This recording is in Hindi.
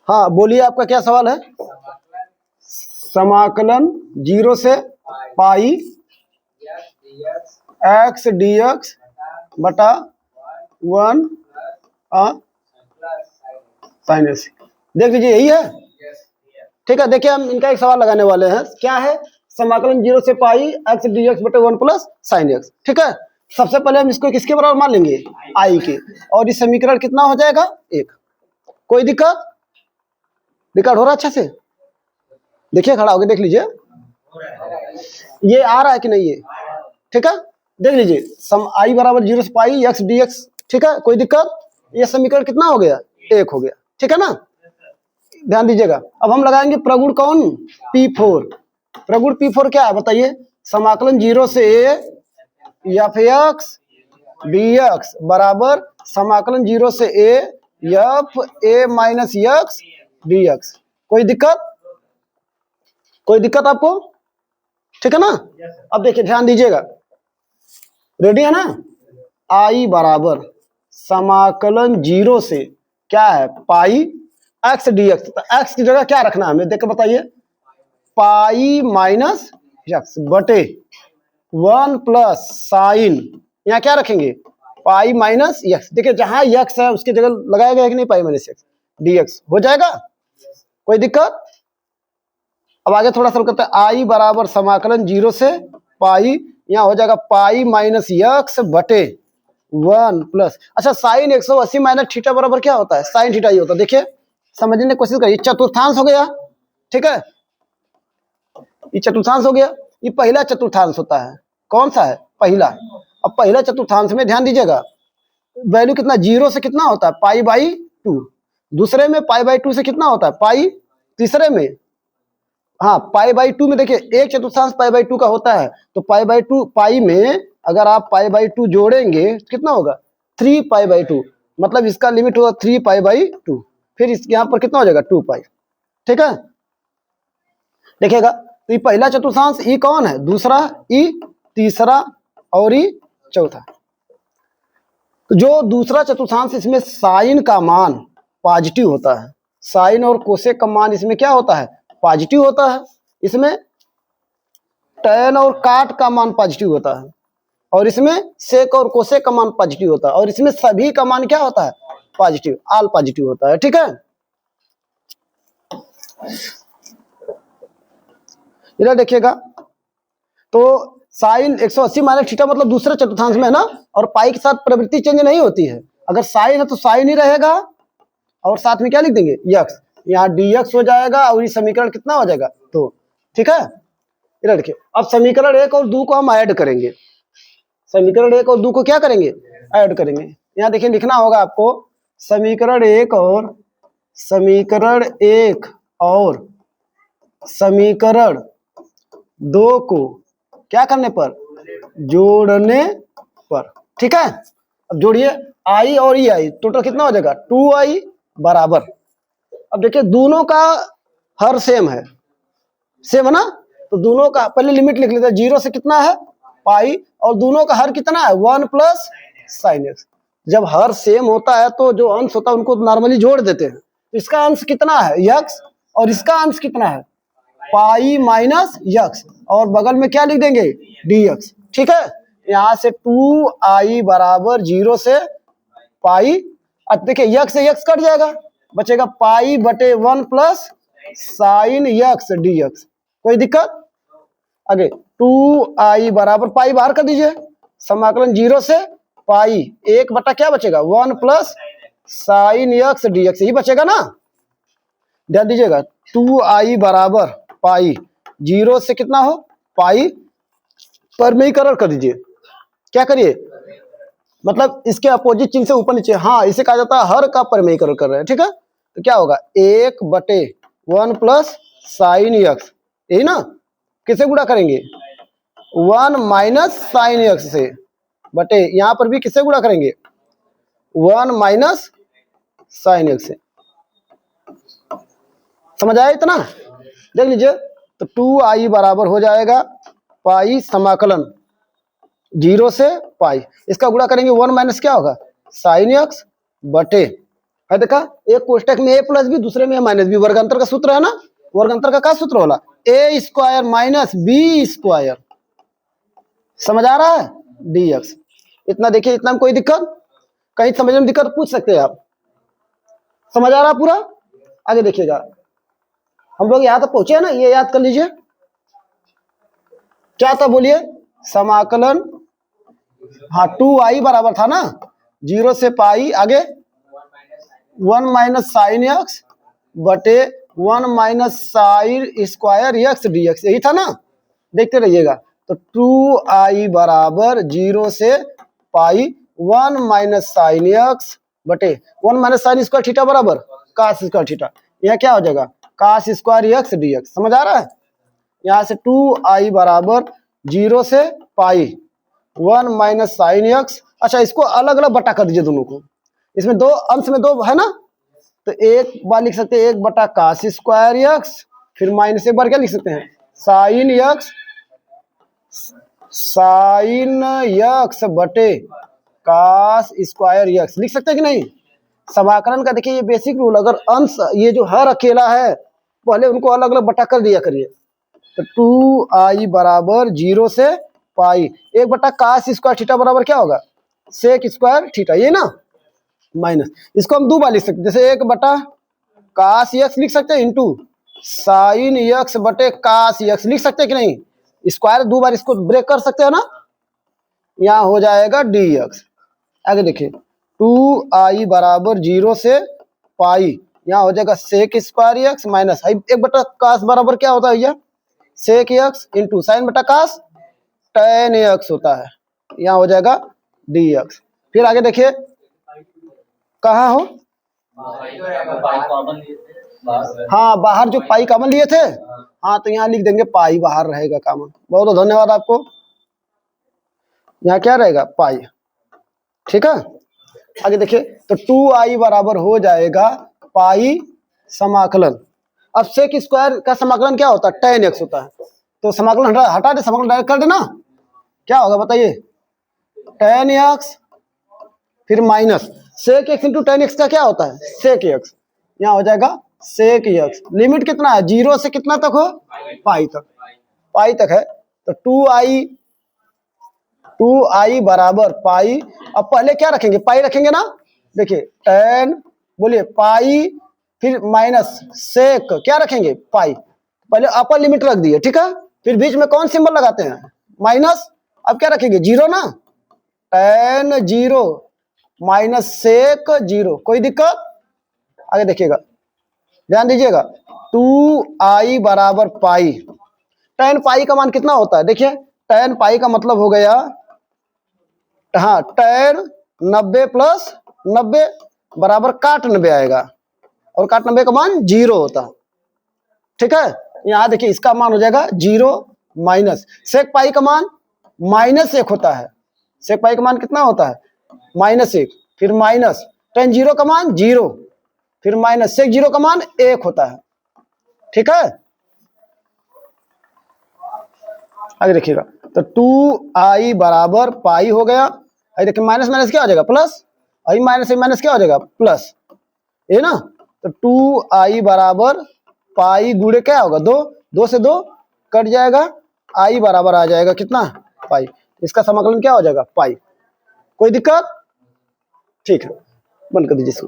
हाँ बोलिए, आपका क्या सवाल है? समाकलन 0 से पाई एक्स डी एक्स बटा 1 साइन एक्स। देख लीजिए, यही है। ठीक है, देखिए हम इनका एक सवाल लगाने वाले हैं। क्या है? समाकलन 0 से पाई एक्स डी एक्स बटे 1 प्लस साइन एक्स। ठीक है, सबसे पहले हम इसको किसके बराबर मान लेंगे? आई के। और इस समीकरण कितना हो जाएगा? 1। कोई दिक्कत? रिकॉर्ड हो रहा है अच्छे से? देखिए, खड़ा होकर देख लीजिए, ये आ रहा है कि नहीं ये? ठीक है, देख लीजिए, सम आई बराबर 0 से पाई एक्स डी एक्स। ठीक है, कोई दिक्कत? ये समीकरण कितना हो गया? 1 हो गया। ठीक है ना, ध्यान दीजिएगा। अब हम लगाएंगे प्रगुण कौन? P4। प्रगुण P4 क्या है बताइए? समाकलन 0 से एफ एक्स डी एक्स बराबर समाकलन 0 से F A minus x D x. कोई दिक्कत? कोई दिक्कत आपको? ठीक है ना। अब देखिए, ध्यान दीजिएगा, रेडी है ना? आई बराबर समाकलन 0 से क्या है? पाई एक्स डी एक्स। तो एक्स की जगह क्या रखना है हमें? देख के बताइए। पाई माइनस एक्स बटे 1 प्लस साइन, यहाँ क्या रखेंगे? Pi minus x. देखिए, जहां एक्स है उसकी जगह लगाया गया कि नहीं? Pi minus x D x हो जाएगा। कोई दिक्कत? अब आगे थोड़ा सा करते हैं। आई बराबर समाकलन 0 से पाई, यहाँ हो जाएगा पाई माइनस एक्स बटे 1 प्लस, अच्छा साइन 180 माइनस थीटा बराबर क्या होता है? साइन थीटा ही होता है। देखिए, समझने की कोशिश करिए। चतुर्थांश हो गया। ठीक है, ये चतुर्थांश हो गया। ये पहला चतुर्थांश होता है। कौन सा है? पहला। अब पहला चतुर्थांश में ध्यान दीजिएगा, वैल्यू कितना? 0 से कितना होता है? Pi by 2। दूसरे में पाई बाई 2 से कितना होता है? पाई। तीसरे में हाँ पाई बाई 2 में देखिए, एक चतुर्थांश पाई बाई 2 का होता है। तो पाई बाई 2 पाई में अगर आप पाई बाई 2 जोड़ेंगे तो कितना होगा? 3 पाई बाई 2। मतलब इसका लिमिट होगा 3 पाई बाई 2। फिर इस यहाँ पर कितना हो जाएगा? 2 पाई। ठीक है, देखिएगा, तो ये पहला चतुर्थांश, ई कौन है? दूसरा, ई तीसरा और ई चौथा। तो जो दूसरा चतुर्थांश, इसमें साइन का मान पॉजिटिव होता है। साइन और कोसेक का मान इसमें क्या होता है? पॉजिटिव होता है। इसमें टैन और काट का मान पॉजिटिव होता है, और इसमें सेक और कोसेक का मान पॉजिटिव होता है, और इसमें सभी का मान क्या होता है? पॉजिटिव, ऑल पॉजिटिव होता है। ठीक है, इधर देखिएगा, तो साइन 180 माइनस थीटा मतलब दूसरे चतुर्थांश में है ना, और पाई के साथ प्रवृत्ति चेंज नहीं होती है। अगर साइन है तो साइन ही रहेगा, और साथ में क्या लिख देंगे? यक्स। यहाँ डी एक्स हो जाएगा, और ये समीकरण कितना हो जाएगा? 2। ठीक है, इधर देखिए, अब समीकरण 1 और 2 को हम ऐड करेंगे। समीकरण 1 और 2 को क्या करेंगे? ऐड करेंगे। यहाँ देखिए, लिखना होगा आपको समीकरण 1 और समीकरण 2 को क्या करने पर? जोड़ने पर। ठीक है, अब जोड़िए, आई और ई आई, टोटल कितना हो जाएगा? 2i बराबर। अब देखिए, दोनों का हर सेम है, सेम है ना, तो दोनों का पहले लिमिट लिख लेते हैं। 0 से कितना है? पाई, और दोनों का हर कितना है? 1 प्लस साइन एक्स। जब हर सेम होता है तो जो अंश होता है उनको नॉर्मली जोड़ देते हैं। तो इसका अंश कितना है? यक्स, और इसका अंश कितना है? पाई माइनस यक्स, और बगल में क्या लिख देंगे? D x. ठीक है, यहाँ से 2i बराबर 0 से पाई। अब देखिए, यक्स से यक्स कट जाएगा, बचेगा पाई बटे 1 plus sign x D x. कोई दिक्कत? आगे 2i बराबर, पाई बाहर कर दीजिए, समाकलन 0 से पाई 1 बटा क्या बचेगा? 1 plus sign x D x, यही बचेगा ना। ध्यान दीजिएगा, 2i बराबर पाई 0 से कितना हो? पाई, परमेयीकरण कर दीजिए। क्या करिए? मतलब इसके अपोजिट चिन्ह से ऊपर नीचे, हाँ इसे कहा जाता है हर का परमेयीकरण कर रहे हैं। ठीक है, तो क्या होगा? 1 बटे 1 प्लस साइन एक्स, यही ना। किसे गुणा करेंगे? 1 माइनस साइन एक्स से, बटे यहां पर भी किसे गुणा करेंगे? 1 माइनस साइन एक्स से। समझ आया इतना? देख लीजिए, तो 2i बराबर हो जाएगा पाई समाकलन 0 से पाई, इसका गुणा करेंगे 1 माइनस क्या होगा? साइन एक्स बटे है देखा, एक कोष्टक में a प्लस बी, दूसरे में a माइनस बी, वर्गांतर का सूत्र है ना, वर्गांतर का क्या सूत्र होला, a square minus B square, समझ आ रहा है, dx। इतना देखिए, इतना में कोई दिक्कत, कहीं समझने में दिक्कत पूछ सकते हैं आप, समझ आ रहा पूरा। आगे देखिएगा, हम लोग यहाँ तक पहुंचे हैं ना, ये याद कर लीजिए क्या था, बोलिए, समाकलन, हाँ 2i बराबर था ना 0 से पाई, आगे 1 माइनस साइन एक्स बटे 1 minus sine square x dx, यही था ना, देखते रहिएगा। तो 2i बराबर 0 से पाई 1 माइनस साइन एक्स बटे 1 माइनस साइन स्क्वायर थीटा बराबर कास स्क्वायर थीटा, यह क्या हो जाएगा, कास स्क्वायर एक्स dx, समझ आ रहा है। यहाँ से 2i बराबर 0 से पाई 1 माइनस साइन एक्स, अच्छा इसको अलग अलग बटा कर दीजिए दोनों को, इसमें दो अंश में दो है ना, तो एक बार लिख सकते हैं 1 बटा कास स्क्वायर एक्स, फिर माइनस एक बार क्या लिख सकते हैं, साइन एक्स, साइन एक्स बटे कास स्क्वायर एक्स, लिख सकते हैं कि नहीं। समाकलन का देखिए ये बेसिक रूल, अगर अंश ये जो हर अकेला है पहले उनको अलग अलग बटा कर दिया करिए। तो 2i बराबर 0 से पाई 1 बटा कास स्क्वायर थीटा बराबर क्या होगा, सेक स्क्वायर थीटा, ये ना, माइनस, इसको हम दो बार लिख सकते हैं, जैसे 1 बटा कास एक्स लिख सकते हैं इंटू साइन एक्स बटे कास एक्स, लिख सकते हैं कि नहीं, स्क्वायर दो बार इसको ब्रेक कर सकते हो ना, यहाँ हो जाएगा dx। आगे देखिए 2i बराबर 0 से पाई, यहाँ हो जाएगा सेक स्क्वायर एक्स माइनस 1 बटा कास बराबर क्या होता है भैया, सेक एक्स इंटू साइन बटा कास tan एक्स होता है, यहाँ हो जाएगा dx। फिर आगे देखिए, कहाँ हो, हाँ बाहर जो पाई कॉमन लिए थे, हाँ तो यहाँ लिख देंगे पाई बाहर रहेगा कॉमन, बहुत बहुत धन्यवाद आपको, यहाँ क्या रहेगा पाई, ठीक है। आगे देखिए, तो 2i बराबर हो जाएगा पाई समाकलन, अब सेक स्क्वायर का समाकलन क्या होता है, tan एक्स होता है, तो समाकलन हटा दे, समाकलन डायरेक्ट कर देना, क्या होगा बताइए, tan एक्स फिर minus sec X into tan X का क्या होता है, सेक एक्स, यहाँ हो जाएगा सेक एक्स, लिमिट कितना है 0 से कितना तक हो, पाई तक, पाई तक है। तो 2i बराबर पाई, अब पहले क्या रखेंगे, पाई रखेंगे ना, देखिए tan, बोलिए पाई, फिर माइनस सेक क्या रखेंगे पाई, पहले अपर लिमिट रख दिए, ठीक है, फिर बीच में कौन सिंबल लगाते हैं, माइनस, अब क्या रखेंगे 0 ना, tan 0 माइनस सेक 0, कोई दिक्कत। आगे देखिएगा, ध्यान दीजिएगा, 2i बराबर पाई, tan पाई का मान कितना होता है, देखिए tan पाई का मतलब हो गया, हाँ tan 90 प्लस 90 बराबर काट 90 आएगा, और काट 90 का मान 0 होता है, ठीक है। यहाँ देखिए इसका मान हो जाएगा 0 माइनस सेक पाई का मान -1 होता है, सेक पाई का मान कितना होता है -1, फिर माइनस tan 0 का मान 0, फिर माइनस सेक 0 का मान 1 होता है, ठीक है। आगे देखिएगा, तो 2i बराबर पाई हो गया, अरे देखिए माइनस माइनस क्या हो जाएगा प्लस, आई माइनस क्या हो जाएगा प्लस, ये ना, तो 2i बराबर पाई गुणे क्या होगा 2, 2 से 2 कट जाएगा, i बराबर आ जाएगा कितना पाई, इसका समाकलन क्या हो जाएगा पाई, कोई दिक्कत, ठीक है, बंद कर दीजिए इसको।